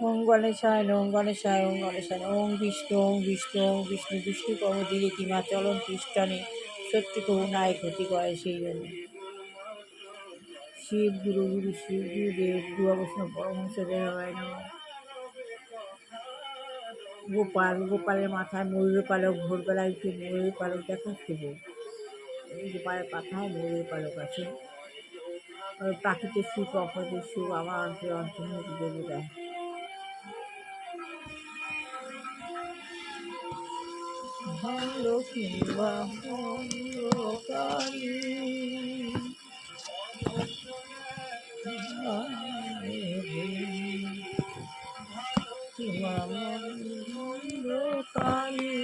ওম গণেশায় ওম গণেশায় ওম গণেশায় ওম বিষ্ণু ওম বিষ্ণু ওম বিষ্ণু বিষ্ণু কর্ম দিলে কিমা চলন খ্রিস্টানে সত্যি কবু নাই ক্ষতি করে সেই জন্য শিব গুরু গুরু শিব গুরুদেব গুরু বৈষ্ণব পরমহংস দেবায় নমঃ। গোপাল গোপালের মাথায় ময়ূরের পালক, ভোরবেলায় উঠে ময়ূরের পালক দেখা শুভ। এই যে পায়ের পাতায় ময়ূরের পালক আছে, প্রাকৃতিক সুখ অপ্রাকৃতিক সুখ আমার অন্তরে অন্তর্নিহিত দেবতা। লক্ষ্মী বা কালী কালী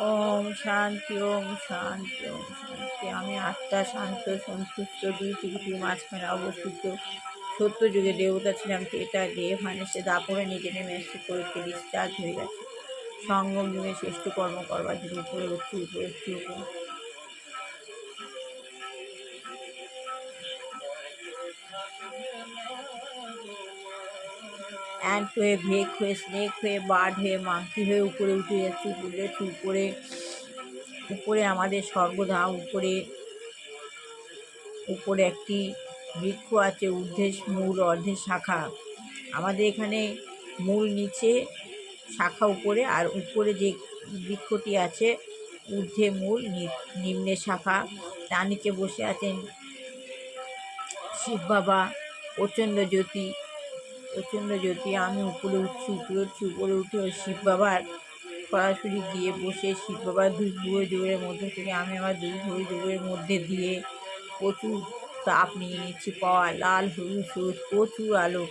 ওম শান্তি ওম শান্তি ওম শান্তি। আমি আত্মা শান্ত সন্তুষ্ট, দুই পৃথিবীর মাঝখানে অবস্থিত সত্য যুগে দেবতা ছিলাম, এটা দেহ ভানেসে দাপড়ে নিজে নেমে এসে পরীক্ষা ডিসচার্জ হয়ে গেছে। সঙ্গম যুগে শ্রেষ্ঠ কর্ম করবার জন্য উপরে উঠছি উপরে উঠছি উপরে। অ্যান্ট হয়ে, ভেক হয়ে, স্নেক হয়ে, বার্ড হয়ে, মাংকি হয়ে উপরে উঠে যাচ্ছি উপরে যাচ্ছি উপরে। উপরে আমাদের স্বর্গধাম, উপরে উপরে একটি বৃক্ষ আছে, ঊর্ধ্বে মূল অর্ধে শাখা। আমাদের এখানে মূল নিচে, শাখা উপরে, আর উপরে যে বৃক্ষটি আছে ঊর্ধ্বে মূল নিম্নে শাখা। তার নিচে বসে আছেন শিব বাবা, প্রচণ্ড জ্যোতি প্রচণ্ড জ্যোতি। আমি উপরে উঠছি উপরে উঠছি উপরে উঠে ওই শিব বাবার সরাসরি গিয়ে বসে শিব বাবার দুই ভুয়ো যোগের মধ্যে থেকে আমি আমার দুই ভুয়ো যোগের মধ্যে দিয়ে প্রচুর তাপ নিয়ে নিচ্ছি, পাওয়া লাল হলুদ সবুজ প্রচুর আলো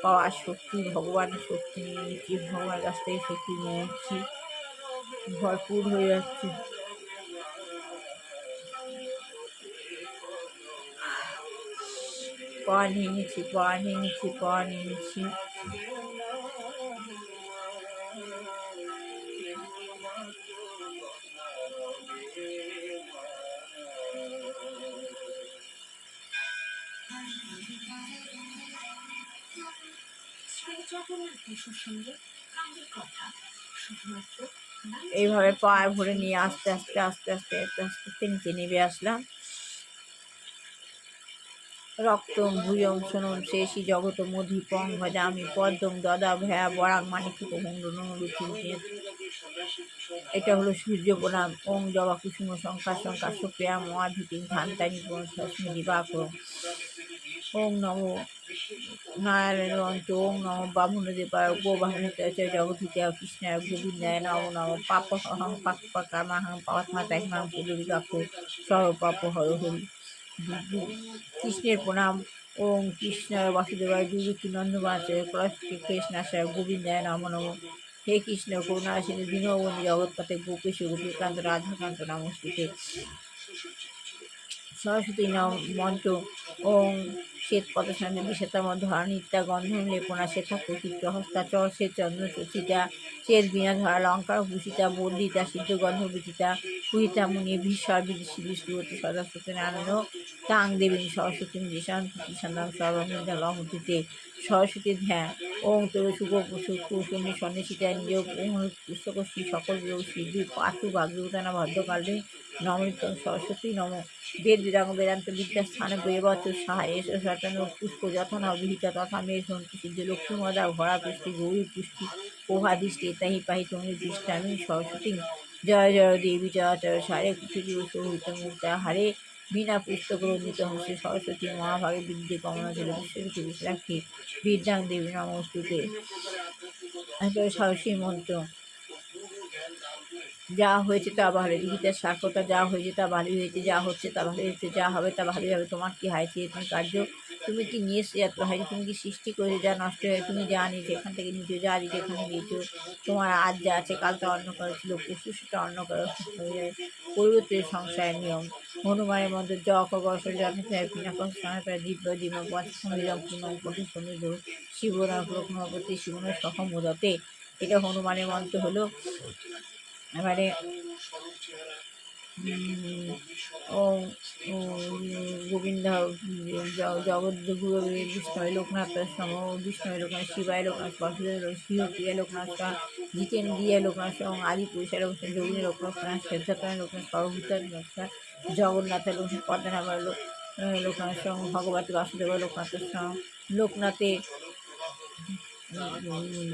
পাওয়া শক্তি, ভগবানের শক্তি নিয়ে নিচ্ছি, ভগবানের কাছ থেকে শক্তি নিয়ে নিচ্ছি, ভরপুর হয়ে যাচ্ছে। পাওয়া নিয়ে নিচ্ছি পাওয়া নিয়ে নিচ্ছি পাওয়া নিয়ে নিচ্ছি। এইভাবে পায়ে ভরে নিয়ে আস্তে আস্তে আস্তে আস্তে আস্তে আস্তে আস্তে নিচে নেমে আসলাম। রক্তম ভূয়ং সোনম শেষী জগত মধুপং ভজামি পদ্মং দদা ভয়া বরাং মানিক্য রুচি। এটা হলো সূর্য প্রণাম। ওং জবা কুসুম শঙ্কা শঙ্কা সোপ্রিয়া মহাধুতি ধান্তানি স্মৃতি দিবাকর। ওং নম নারায়ণ অন্ত। ওং নম বামুন দেবায় গোবাহনতায় জগদ্ধিতায় কৃষ্ণায় গোবিন্দায় নম নম পাপ হং পাপ কামাহং পাপমাতায় হিমাং পুজরিকাক্ষ সর্ব পাপ হর হরি। কৃষ্ণের প্রণাম। ওং কৃষ্ণায় বাসুদেবায় দুর্গতি নন্দবাচার্য পরস্পতি কৃষ্ণাশয় গোবিন্দায় নম নম। হে কৃষ্ণ করুণা সিন্ধু দীনবন্ধু জগৎপতে গোপেশ গোপীকান্ত রাধাকান্ত নমস্তুতে। সরস্বতী নম মন্ত্র। ওং শ্বেত পদসান্ধ্যে বিশেতা মধ্যা নিত্যা গন্ধম লেপনা শ্বেতা প্রকৃত হস্তাচর শ্বেত চন্দ্র চচিতা শ্বেত বীণা ধরা লঙ্কার ভূষিতা বন্দিতা সিদ্ধ গন্ধ বিচিতা পুহিতা মুনি ভীষ্মর বিদেশী বিষ্ণুবতী সরস্বতী নারায়ণ তাং দেবী সরস্বতী দিশান্ত সন্ধান সর্বমিন্দা লঙ্ঘিতে। সরস্বতী ধ্যান। ওং তোর শুভ সন্নি সন্ন্যাসিতা নিজ পুস্তকশ্রী সকল বিয়োগ সিদ্ধি পাতু বাগ্যুতানা ভদ্রকালে নমৃত সরস্বতী নম। বেদ বেদাঙ্গ বেদান্ত বিদ্যাস্থানে বৈবচ সাহা এস সচন পুষ্প যথন অভিহিতা তথা মে সন্তু সিদ্ধ লক্ষ্মী মদা ভরা পুষ্টি গৌরী পুষ্টি প্রভাদৃষ্টি এতাহি পাহি তুমি দৃষ্টামি সরস্বতী। জয় জয় দেবী চরাচর সারে কুচুরি সহিত মুক্তা হারে বিনা পুস্তক রঞ্জিত হংসে সরস্বতী মহাভাগে বিদ্যে কমনা ছিল বিশ্বরূপে বিশাখী বিদ্যাং দেবী নমস্তুতে। সরস্বতী মন্ত্র। যা হয়েছে তা ভালো, গীতার সার্থকতা যা হয়েছে তা ভালোই হয়েছে, যা হচ্ছে তা ভালোই হচ্ছে, যা হবে তা ভালোই হবে। তোমার কি হাইছে তুমি কার্য, তুমি কি নিয়ে এসে যাত্রা হয়েছে, তুমি কি সৃষ্টি করেছো, যা নষ্ট হয়ে তুমি যা নিয়েছো এখান থেকে নিয়েছো, যা দিয়েছো এখানে দিয়েছো। তোমার আজ যা আছে কাল তা অন্য কারো ছিল, পশু সেটা অন্য কারো হয়ে যায়। পরিবর্তিত সংসারের নিয়ম। হনুমানের মধ্যে যক গসল জনতায় পিনাকন সনাতায় দিব্য দিম পঞ্চমিদম পুনম কোটি সমৃদ্ধ শিবনাথ লক্ষ্মণপতি শিবনের সহমোদতে। এটা হনুমানের মন্ত্র হলো। এবারে উম, ওম গোবিন্দ জগদ্গুরু বিষ্ণয় লোকনাথ সম বিষ্ণয় লোকনাথ শিবায় লোকনাথ বাসুদেব শিবপ্রিয়া লোকনাথ জিতেন্দ্রিয় লোকনাথ আদি পুরুষা লোকনাথ যোগিনী লোকনাথ শ্রদ্ধাকার লোকনাথ সর্বভূতার লোকনাথ জগন্নাথ লোকনাথ পদ্মনাভ লোকনাথ ভগবতী বাসুদেব লোকনাথ লোকনাথের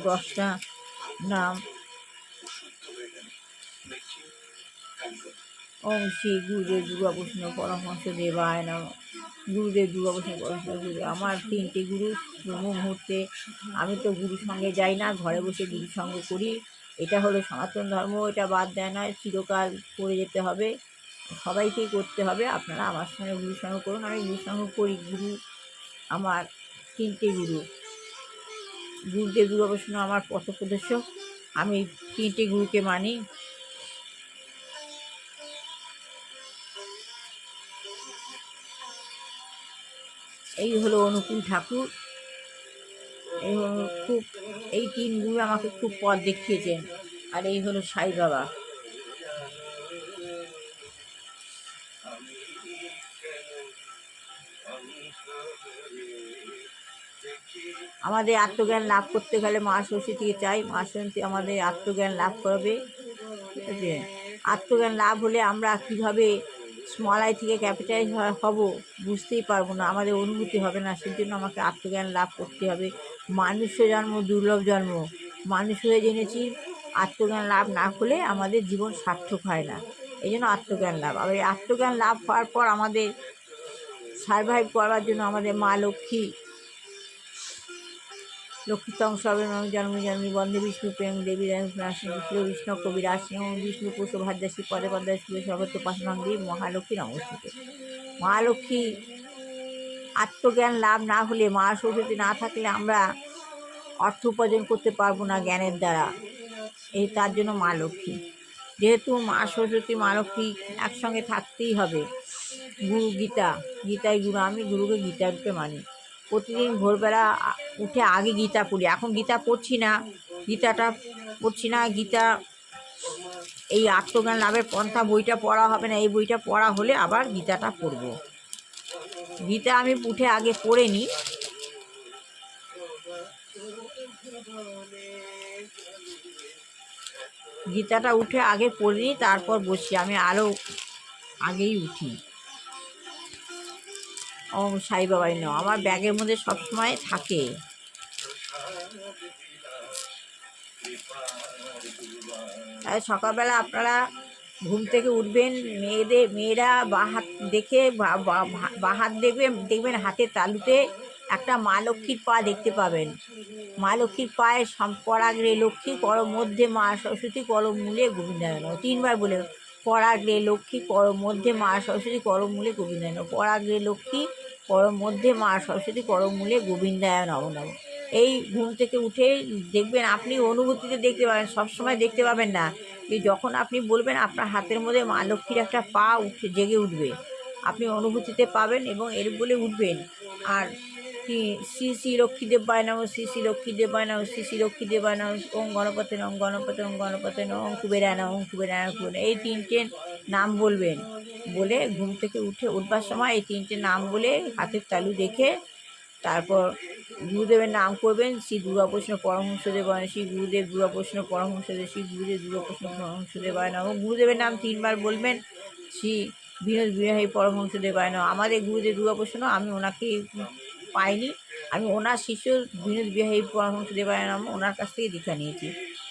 10টা নাম। ওম শ্রী গুরুদেব দুর্গাবৈষ্ণ পরমহংস দেবায় নম। গুরুদেব দুর্গাবৈষ্ণ পরমহংস গুরু আমার 3টে গুরু মুহূর্তে। আমি তো গুরুর সঙ্গে যাই না, ঘরে বসে গুরুর সঙ্গ করি। এটা হলো সনাতন ধর্ম, এটা বাদ দেয় না, চিরকাল করে যেতে হবে, সবাইকেই করতে হবে। আপনারা আমার সঙ্গে গুরুর সঙ্গ করুন, আমি গুরুর সঙ্গ করি। গুরু আমার 3টে গুরু। গুরুদেব দুর্গাবৈষ্ণ আমার পথপ্রদর্শক, আমি 3টে গুরুকে মানি। এই হলো অনুকূল ঠাকুর। এই 3 গুরু আমাকে খুব পথ দেখিয়েছেন। আর এই হলো সাই বাবা। আমাদের আত্মজ্ঞান লাভ করতে গেলে মা সরস্বতীকে চাই। মা সরস্বতী আমাদের আত্মজ্ঞান লাভ করবে, ঠিক আছে? আত্মজ্ঞান লাভ হলে আমরা কিভাবে স্মল আই থেকে ক্যাপিটাল হব বুঝতেই পারবো না, আমাদের অনুভূতি হবে না। সেজন্য আমাকে আত্মজ্ঞান লাভ করতে হবে। মানুষ্য জন্ম দুর্লভ জন্ম, মানুষ হয়ে জেনেছি। আত্মজ্ঞান লাভ না হলে আমাদের জীবন সার্থক হয় না। এই জন্য আত্মজ্ঞান লাভ। আর এই আত্মজ্ঞান লাভ হওয়ার পর আমাদের সারভাইভ করার জন্য আমাদের মা লক্ষ্মী লক্ষ্মীতং সবে জন্ম জন্মী বন্দে বিষ্ণু প্রেম দেবী বিষ্ণু বিষ্ণু কবিরাজ সিংহ বিষ্ণু পুষ ভাদ্রাসী পদে পদে শিব সর্বত পাশনাং দেবী মহালক্ষ্মী নমস্তে। মহালক্ষ্মী আত্মজ্ঞান লাভ না হলে, মা সরস্বতী না থাকলে আমরা অর্থ উপার্জন করতে পারবো না জ্ঞানের দ্বারা। এই তার জন্য মা লক্ষ্মী। যেহেতু মা সরস্বতী মা লক্ষ্মী একসঙ্গে থাকতেই হবে। গুরু গীতায় গুরু, আমি গুরুকে গীতা রূপে মানি। প্রতিদিন ভোরবেলা উঠে আগে গীতা পড়ি। এখন গীতা পড়ছি না, গীতা এই আত্মজ্ঞান লাভের পন্থা বইটা পড়া হবে না। এই বইটা পড়া হলে আবার গীতাটা পড়ব। গীতা আমি উঠে আগে পড়ে নিই। গীতাটা উঠে আগে পড়ে নিই, তারপর বসি। আমি আরও আগেই উঠি। ও সাই বাবাই নাও আমার ব্যাগের মধ্যে সবসময় থাকে। তাই সকালবেলা আপনারা ঘুম থেকে উঠবেন, মেয়েরা বাহাত দেখে বাহাত দেখবেন হাতের তালুতে একটা মা লক্ষ্মীর পা দেখতে পাবেন। মা লক্ষ্মীর পায়ে করাগ্রে লক্ষ্মী, কর মধ্যে মা সরস্বতী, কর মূলে গোবিন্দায়ন। 3বার বলে করাগ্রে লক্ষ্মী, কর মধ্যে মা সরস্বতী, কর মূলে গোবিন্দায়ন। করাগ্রে লক্ষ্মী, কর মধ্যে মা সরস্বতী, কর মূলে গোবিন্দায়ন নম। এই ঘুম থেকে উঠে দেখবেন, আপনি অনুভূতিতে দেখতে পাবেন, সবসময় দেখতে পাবেন না। এই যখন আপনি বলবেন আপনার হাতের মধ্যে মা লক্ষ্মীর একটা পা জেগে উঠবে, আপনি অনুভূতিতে পাবেন এবং এর বলে উঠবেন। আর শ্রী শ্রী লক্ষ্মীদেব বায় নম, শ্রী শ্রী লক্ষ্মীদেব বায় নম, শ্রী শ্রী লক্ষ্মীদেব বায় নম, ওম গণপতি নম গণপতি, ওম গণপতি নম, ওম কুবেরায় নম, ওম কুবেরায় নম। এই 3টে নাম বলবেন। বলে ঘুম থেকে উঠবার সময় এই 3টে নাম বলে হাতের তালু দেখে তারপর গুরুদেবের নাম করবেন। শ্রী দুর্গাবৈষ্ণ পরমহংসদেব, শ্রী গুরুদেব দুর্গাবৈষ্ণ পরমহংসদেব, শ্রী গুরুদেব দুর্গাবৈষ্ণ পরমহংসদেবায় নম। গুরুদেবের নাম 3বার বলবেন। শ্রী বিনোদ বিহারী পরমহংসদেবায় নম। আমাদের গুরুদেব দুর্গাবৈষ্ণ, আমি ওনাকে পাইনি, আমি ওনার শিষ্য বিনোদ বিহারী পরমহংসদেবায় নম, ওনার কাছ থেকে দীক্ষা নিয়েছি।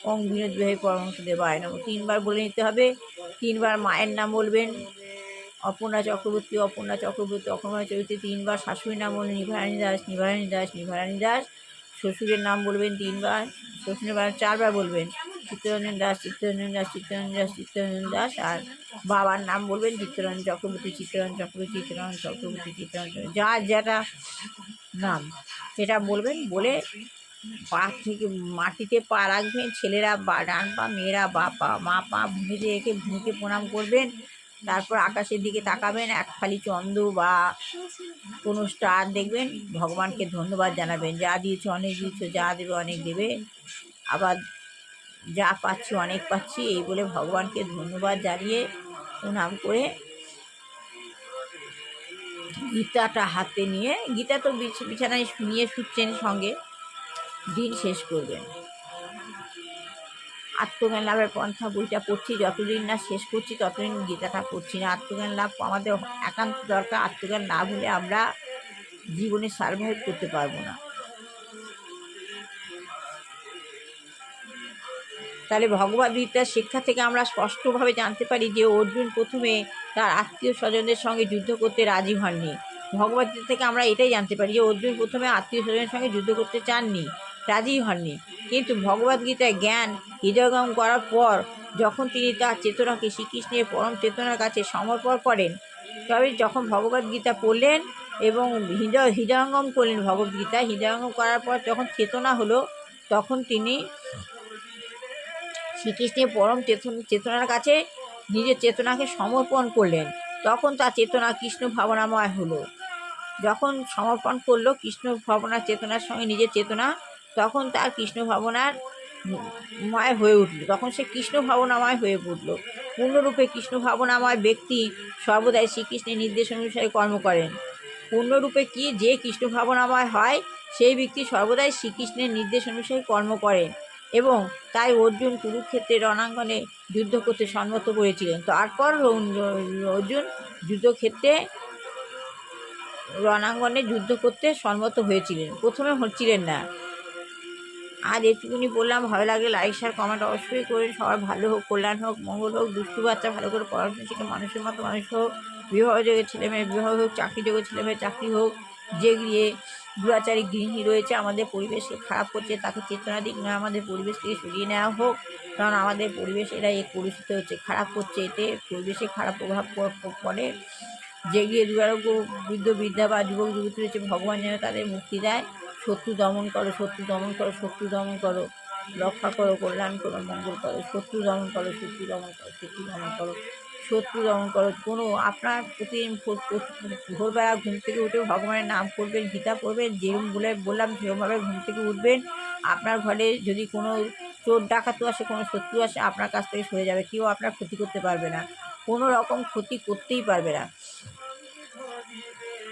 ওম বিনোদ বিহারী পরমহংসদেবায় নম 3বার বলে নিতে হবে। 3বার মায়ের নাম বলবেন, অপর্ণা চক্রবর্তী, অপর্ণা চক্রবর্তী, অপর্ণা চক্রবর্তী। 3বার শাশুড়ির নাম বলবেন, নিভারানী দাস, নিভারানী দাস, নিভারানী দাস। শ্বশুরের নাম বলবেন 3বার, শ্বশুরের 4বার বলবেন, চিত্তরঞ্জন দাস, চিত্তরঞ্জন দাস, চিত্তরঞ্জন দাস, চিত্তরঞ্জন দাস। আর বাবার নাম বলবেন চিত্তরঞ্জন চক্রবর্তী, চিত্তরঞ্জন চক্রবর্তী, চিত্তরঞ্জন চক্রবর্তী, চিত্তরঞ্জন, যার যেটা নাম সেটা বলবেন। বলে পা থেকে মাটিতে পা রাখবেন, ছেলেরা ডান পা, মেয়েরা মা পা ভূমিতে রেখে ভূমিকে প্রণাম করবেন। তারপর আকাশের দিকে তাকাবেন, এক ফালি চন্দ্র বা কোনো স্টার দেখবেন, ভগবানকে ধন্যবাদ জানাবেন। যা দিয়েছে অনেক দিয়েছে, যা দেবে অনেক দেবে, আবার যা পাচ্ছি অনেক পাচ্ছি, এই বলে ভগবানকে ধন্যবাদ জানিয়ে প্রণাম করে গীতাটা হাতে নিয়ে, গীতা তো বিছানায় নিয়ে শুচ্ছেন সঙ্গে, দিন শেষ করবেন। আত্মজ্ঞান লাভের পন্থা বইটা পড়ছি, যতদিন না শেষ করছি ততদিন গীতাটা পড়ছি না। আত্মজ্ঞান লাভ আমাদের একান্ত দরকার। আত্মজ্ঞান লাভ হলে আমরা জীবনে সার্ভাইভ করতে পারবো না। তাহলে ভগবদ্গীতার শিক্ষা থেকে আমরা স্পষ্টভাবে জানতে পারি যে অর্জুন প্রথমে তার আত্মীয় স্বজনদের সঙ্গে যুদ্ধ করতে রাজি হননি। ভগবদ্গীতা থেকে আমরা এটাই জানতে পারি যে অর্জুন প্রথমে আত্মীয় স্বজনের সঙ্গে যুদ্ধ করতে চাননি, রাজি হননি। কিন্তু ভগবদ্গীতায় জ্ঞান হৃদয়ঙ্গম করার পর যখন তিনি তার চেতনাকে শ্রীকৃষ্ণের পরম চেতনার কাছে সমর্পণ করেন, তবে যখন ভগবদ্গীতা পড়লেন এবং হৃদয়ঙ্গম করলেন, ভগবদ্গীতা হৃদয়ঙ্গম করার পর যখন চেতনা হলো, তখন তিনি শ্রীকৃষ্ণের পরম চেতনার কাছে নিজের চেতনাকে সমর্পণ করলেন। তখন তার চেতনা কৃষ্ণ ভাবনাময় হলো। যখন সমর্পণ করলো কৃষ্ণ ভাবনার চেতনার সঙ্গে নিজের চেতনা, তখন তার কৃষ্ণ ভাবনার ময় হয়ে উঠল, তখন সে কৃষ্ণ ভাবনাময় হয়ে উঠল। পূর্ণরূপে কৃষ্ণ ভাবনাময় ব্যক্তি সর্বদাই শ্রীকৃষ্ণের নির্দেশ অনুসারে কর্ম করেন। পূর্ণরূপে কি যে কৃষ্ণ ভাবনাময় হয় সেই ব্যক্তি সর্বদাই শ্রীকৃষ্ণের নির্দেশ অনুসারে কর্ম করেন। এবং তাই অর্জুন কুরুক্ষেত্রের রণাঙ্গনে যুদ্ধ করতে সম্মত করেছিলেন। তারপর অর্জুন যুদ্ধক্ষেত্রে রণাঙ্গনে যুদ্ধ করতে সম্মত হয়েছিলেন, প্রথমে হচ্ছিলেন না। আজ এটুকুনি বললাম। ভালো লাগলে লাইক শেয়ার কমেন্ট অবশ্যই করেন। সবার ভালো হোক, কল্যাণ হোক, মঙ্গল হোক। দুষ্টু বাচ্চা ভালো করে পড়াশোনা শিখে মানুষের মতো মানুষ হোক। বিবাহ যোগের ছেলেমেয়ের বিবাহ হোক, চাকরি যোগের ছেলেমেয়ের চাকরি হোক। যে গিয়ে দুরাচারী গৃহিণী রয়েছে আমাদের পরিবেশকে খারাপ করছে, তাকে চেতনা দিক না, আমাদের পরিবেশ থেকে সরিয়ে নেওয়া হোক। কারণ আমাদের পরিবেশ এরা কলুষিত হচ্ছে, খারাপ করছে, এতে পরিবেশে খারাপ প্রভাব পড়ে। যে গিয়ে দুরারোগ্য বৃদ্ধ বৃদ্ধা বা যুবক যুবতী রয়েছে, ভগবান যেন তাদের মুক্তি দেয়। শত্রু দমন করো, শত্রু দমন করো, শত্রু দমন করো, রক্ষা করো, কল্যাণ করো, মঙ্গল করো। শত্রু দমন করো, শত্রু দমন করো, শত্রু দমন করো, শত্রু দমন করো। কোনো আপনার প্রতিদিন ভোরবেলা ঘুম থেকে উঠে ভগবানের নাম করবেন, গীতা পড়বেন, যেরকম বললাম সেরকমভাবে ঘুম থেকে উঠবেন। আপনার ঘরে যদি কোনো চোর ডাকাতও আসে, কোনো শত্রু আসে, আপনার কাছ থেকে সরে যাবে। কেউ আপনার ক্ষতি করতে পারবে না, কোনো রকম ক্ষতি করতেই পারবে না।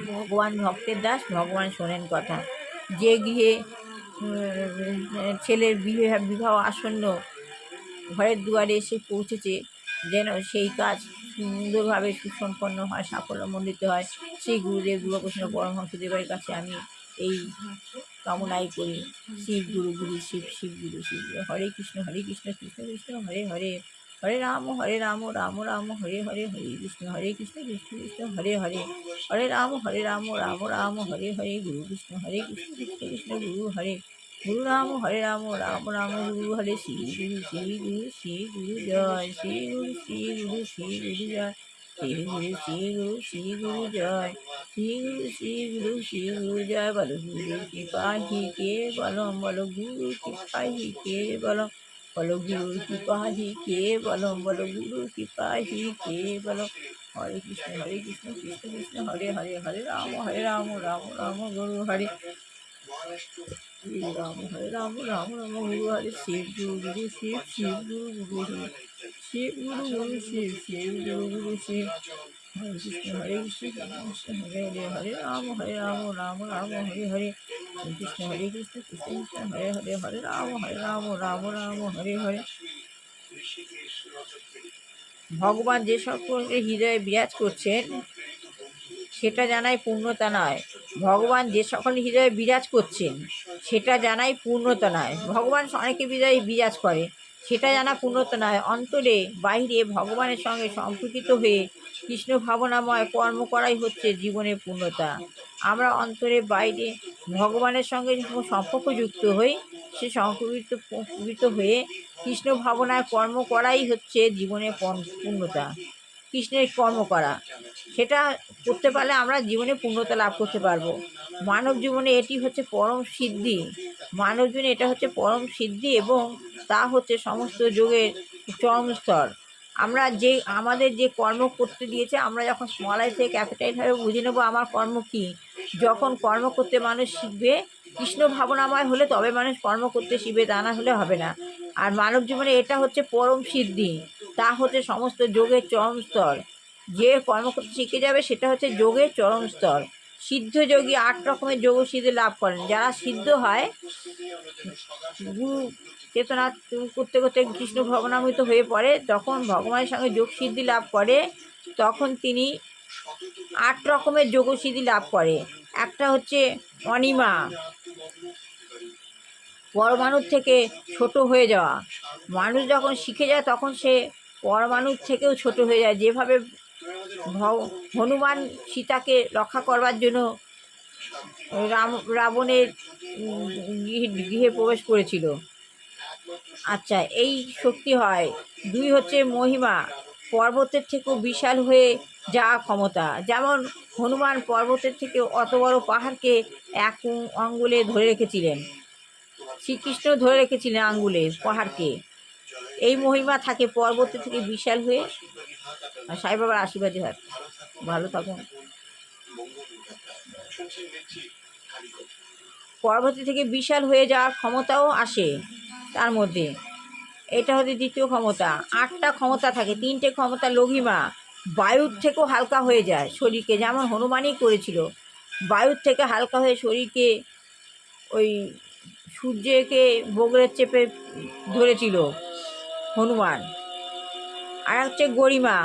ভগবান ভক্তের দাস, ভগবান শোনেন কথা। যে গৃহে ছেলের বিবাহ আসন্ন, ঘরের দুয়ারে এসে পৌঁছেছে, যেন সেই কাজ সুন্দরভাবে সুসম্পন্ন হয়, সাফল্যমণ্ডিত হয়। সেই গুরুদেব গুরুকৃষ্ণ পরমহংসদেবের কাছে আমি এই কামনাই করি। শিব গুরু গুরু শিব, শিব গুরু শিব গুরু। হরে কৃষ্ণ কৃষ্ণ কৃষ্ণ হরে হরে, হরে রাম রাম রাম হরে হরে, হরে কৃষ্ণ কৃষ্ণ কৃষ্ণ হরে হরে, হরে রাম রাম রাম হরে হরে, গুরু কৃষ্ণ কৃষ্ণ কৃষ্ণ গুরু হরে, গুরু রাম রাম রাম গুরু হরে। শ্রী গুরু শ্রী গুরু শ্রী গুরু জয়, শ্রী গুরু শ্রী গুরু শ্রী গুরু জয়, শ্রী গুরু শ্রী গুরু শ্রী গুরু জয়, শ্রী গুরু শ্রী গুরু শ্রী গুরু জয়। বলো গুরু কৃপাহি কে বলম, বলো গুরু কৃপাহি কে বলম, বলো গুরু কৃপাহি কে বলম, বলো গুরু কৃপাহি কে বলম। হরে কৃষ্ণ কৃষ্ণ কৃষ্ণ হরে হরে, হরে রাম রাম রাম গুরু হরে, রাম রাম গুরু হরে। শিব গুরু গুরু শিব, শিব গুরু গুরু শিব, গুরু গুরু শিব, শিব গুরু গুরু শিব। হরে কৃষ্ণ কৃষ্ণ হরে হরে, হরে রাম রাম রাম হরে হরে, কৃষ্ণ কৃষ্ণ কৃষ্ণ হরে হরে, হরে রাম রাম রাম হরে হরে। ভগবান যে সকলের হৃদয়ে বিরাজ করছেন সেটা জানাই পূর্ণতা নয়। ভগবান যে সকল হৃদয়ে বিরাজ করছেন সেটা জানাই পূর্ণতা নয়। ভগবান অনেকে হৃদয়ে বিরাজ করে, সেটা জানা পূর্ণতা নয়। অন্তরে বাইরে ভগবানের সঙ্গে সম্পর্কিত হয়ে কৃষ্ণ ভাবনাময় কর্ম করাই হচ্ছে জীবনের পূর্ণতা। আমরা অন্তরে বাইরে ভগবানের সঙ্গে যখন সম্পর্কযুক্ত হই, সে সম্পর্কিত হয়ে কৃষ্ণ ভাবনায় কর্ম করাই হচ্ছে জীবনের পূর্ণতা। কৃষ্ণের কর্ম করা, সেটা করতে পারলে আমরা জীবনে পূর্ণতা লাভ করতে পারবো। মানব জীবনে এটি হচ্ছে পরম সিদ্ধি, মানব জীবনে এটা হচ্ছে পরম সিদ্ধি এবং তা হচ্ছে সমস্ত যোগের চরম স্তর। আমরা আমাদের যে কর্ম করতে দিয়েছে, আমরা যখন স্মল আই থেকে ক্যাপিটালভাবে বুঝে নেবো আমার কর্ম কী। যখন কর্ম করতে মানুষ শিখবে, কৃষ্ণ ভাবনাময় হলে তবে মানুষ কর্ম করতে শিখবে, তা না হলে হবে না। আর মানব জীবনে এটা হচ্ছে পরম সিদ্ধি, তা হচ্ছে সমস্ত যোগের চরম স্তর। যে কর্ম করতে শিখে যাবে সেটা হচ্ছে যোগের চরম স্তর। সিদ্ধ যোগী 8 রকমের যোগ সিদ্ধি লাভ করেন। যারা সিদ্ধ হয়, গুরু চেতনা করতে করতে কৃষ্ণ ভবনামৃত হয়ে পড়ে, তখন ভগবানের সঙ্গে যোগ সিদ্ধি লাভ করে, তখন তিনি 8 রকমের যোগ সিদ্ধি লাভ করে। একটা হচ্ছে অনিমা, পরমাণুর থেকে ছোট হয়ে যাওয়া। মানুষ যখন শিখে যায় তখন সে পরমাণুর থেকেও ছোট হয়ে যায়। যেভাবে হনুমান সীতাকে রক্ষা করবার জন্য রাবণের গৃহে প্রবেশ করেছিল। আচ্ছা, এই শক্তি হয়। 2 হচ্ছে মহিমা, পর্বতের থেকেও বিশাল হয়ে যাওয়া ক্ষমতা। যেমন হনুমান পর্বতের থেকে অত বড় পাহাড়কে এক আঙ্গুলে ধরে রেখেছিলেন, শ্রীকৃষ্ণ ধরে রেখেছিলেন আঙ্গুলে পাহাড়কে। এই মহিমা থাকে পর্বতের থেকে বিশাল হয়ে। সাই বাবার আশীর্বাদী হয়। ভালো থাকুন। পর্বত থেকে বিশাল হয়ে যাওয়ার ক্ষমতাও আসে তার মধ্যে। এটা হচ্ছে দ্বিতীয় ক্ষমতা। 8টা ক্ষমতা থাকে। 3টে ক্ষমতা লঘিমা, বায়ুর থেকেও হালকা হয়ে যায় শরীরকে, যেমন হনুমানই করেছিল। বায়ুর থেকে হালকা হয়ে শরীরকে ওই সূর্যকে বগলের চেপে ধরেছিল হনুমান। আর হচ্ছে গরিমা,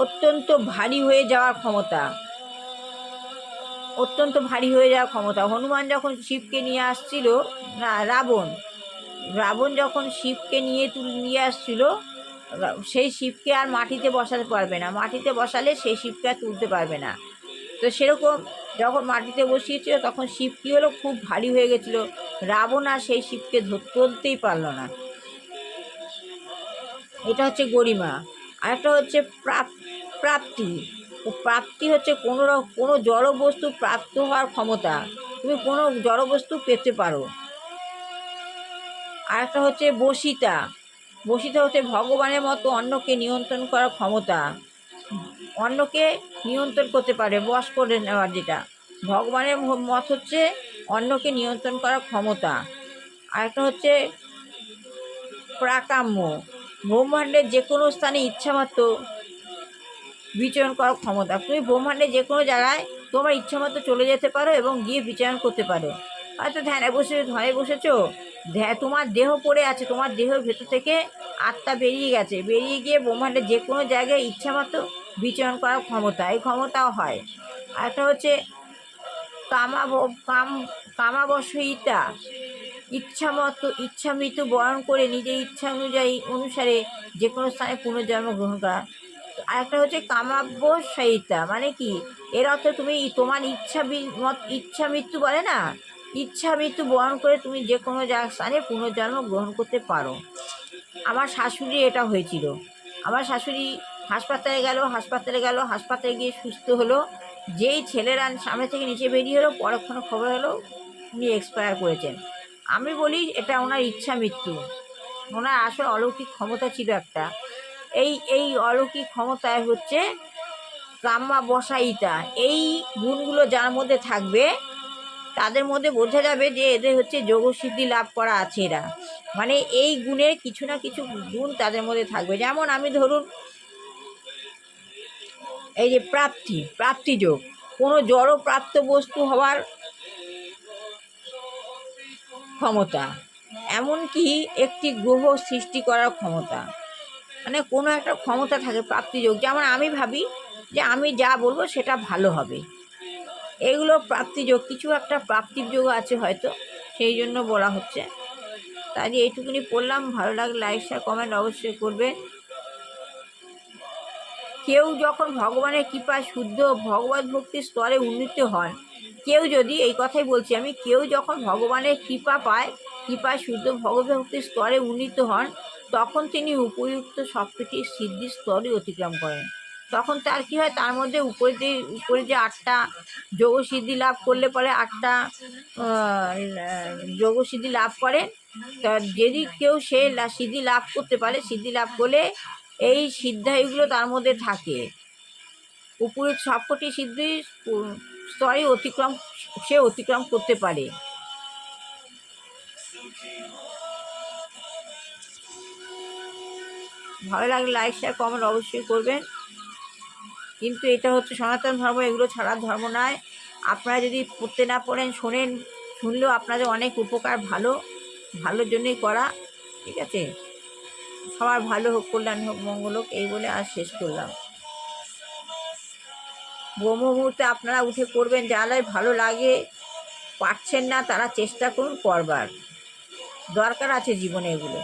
অত্যন্ত ভারী হয়ে যাওয়ার ক্ষমতা। অত্যন্ত ভারী হয়ে যাওয়ার ক্ষমতা। হনুমান যখন শিবকে নিয়ে আসছিল, না রাবণ যখন শিবকে নিয়ে আসছিল, সেই শিবকে আর মাটিতে বসাতে পারবে না। মাটিতে বসালে সেই শিবকে আর তুলতে পারবে না। তো সেরকম যখন মাটিতে বসিয়েছিল তখন শিব কী হলো, খুব ভারী হয়ে গেছিলো। রাবণ আর সেই শিবকে তুলতেই পারলো না। এটা হচ্ছে গরিমা। আরেকটা হচ্ছে প্রাপ্তি। প্রাপ্তি হচ্ছে কোনো জড় বস্তু প্রাপ্ত হওয়ার ক্ষমতা। তুমি কোনো জড় বস্তু পেতে পারো। আরেকটা হচ্ছে বশিতা। বশিতা হচ্ছে ভগবানের মতো অন্যকে নিয়ন্ত্রণ করার ক্ষমতা। অন্যকে নিয়ন্ত্রণ করতে পারে, বশ করে নেওয়ার। যেটা ভগবানের মত হচ্ছে অন্যকে নিয়ন্ত্রণ করার ক্ষমতা। আরেকটা হচ্ছে প্রাকাম্য, ব্রহ্মাণ্ডের যে কোনো স্থানে ইচ্ছামতো বিচরণ করার ক্ষমতা। তুমি ব্রহ্মাণ্ডের যে কোনো জায়গায় তোমার ইচ্ছামতো চলে যেতে পারো এবং গিয়ে বিচারণ করতে পারো। হয়তো ধ্যানে বসেছো, তোমার দেহ পড়ে আছে, তোমার দেহের ভেতর থেকে আত্মা বেরিয়ে গিয়ে ব্রহ্মাণ্ডের যে কোনো জায়গায় ইচ্ছামতো বিচরণ করার ক্ষমতা, এই ক্ষমতাও হয়। আরেকটা হচ্ছে কামাবশয়িতা, ইচ্ছামৃত্যু বরণ করে নিজের ইচ্ছা অনুসারে যে কোনো স্থানে পুনর্জন্ম গ্রহণ করা। আরেকটা হচ্ছে কামাবশয়িতা, মানে কি, এর অর্থ তুমি তোমার ইচ্ছা মৃত্যু বলে না, ইচ্ছা মৃত্যু বরণ করে তুমি যে কোনো স্থানে পুনর্জন্ম গ্রহণ করতে পারো। আমার শাশুড়ি এটা হয়েছিল। আমার শাশুড়ি হাসপাতালে গিয়ে সুস্থ হলো। যেই ছেলেরা সামনে থেকে নিচে বেরিয়ে হলো, পরক্ষণে খবর হলো উনি এক্সপায়ার করেছেন। আমি বলি এটা ওনার ইচ্ছা মৃত্যু। ওনার আসলে অলৌকিক ক্ষমতা ছিল একটা। এই অলৌকিক ক্ষমতায় হচ্ছে কামাবশয়িতা। এই গুণগুলো যার মধ্যে থাকবে তাদের মধ্যে বোঝা যাবে যে এদের হচ্ছে যোগসিদ্ধি লাভ করা আছে এরা। মানে এই গুণের কিছু না কিছু গুণ তাদের মধ্যে থাকবে। যেমন আমি ধরুন, এই যে প্রাপ্তি যোগ, কোনো জড় প্রাপ্ত বস্তু হওয়ার ক্ষমতা, এমনকি একটি গ্রহ সৃষ্টি করার ক্ষমতা। মানে কোনো একটা ক্ষমতা থাকে প্রাপ্তিযোগ। যেমন আমি ভাবি যে আমি যা বলবো সেটা ভালো হবে, এগুলো প্রাপ্তিযোগ। কিছু একটা প্রাপ্তির যোগ আছে হয়তো, সেই জন্য বলা হচ্ছে। তাই এইটুকুনি পড়লাম। ভালো লাগলে লাইক শেয়ার কমেন্ট অবশ্যই করবেন। কেউ যখন ভগবানের কৃপায় শুদ্ধ ভগবত ভক্তির স্তরে উন্নীত হন, কেউ যদি, এই কথাই বলছি আমি, কেউ যখন ভগবানের কৃপা পায়, কৃপায় শুদ্ধ ভগবত ভক্তির স্তরে উন্নীত হন, তখন তিনি উপযুক্ত সবকটি সিদ্ধির স্তরে অতিক্রম করেন। তখন তার কী হয়, তার মধ্যে উপরে যে 8টা যোগসিদ্ধি লাভ করলে পরে 8টা যোগসিদ্ধি লাভ করে, তা যদি কেউ সে সিদ্ধি লাভ করতে পারে, সিদ্ধি লাভ করলে এই সিদ্ধাইগুলো তার মধ্যে থাকে। উপরে সবকটি সিদ্ধি স্তরে সে অতিক্রম করতে পারে। ভালো লাগলে লাইক শেয়ার কমেন্ট অবশ্যই করবেন। কিন্তু এটা হচ্ছে সনাতন ধর্ম, এগুলো ছাড়ার ধর্ম নয়। আপনারা যদি পড়তে না পড়েন, শোনেন, শুনলেও আপনাদের অনেক উপকার, ভালোর জন্যই করা। ঠিক আছে, সবার ভালো হোক, কল্যাণ হোক, মঙ্গল হোক, এই বলে আজ শেষ করলাম। ব্রহ্ম মুহূর্তে আপনারা উঠে করবেন, যাদের ভালো লাগে। পারছেন না তারা চেষ্টা করুন করবার, দরকার আছে জীবনে এগুলো।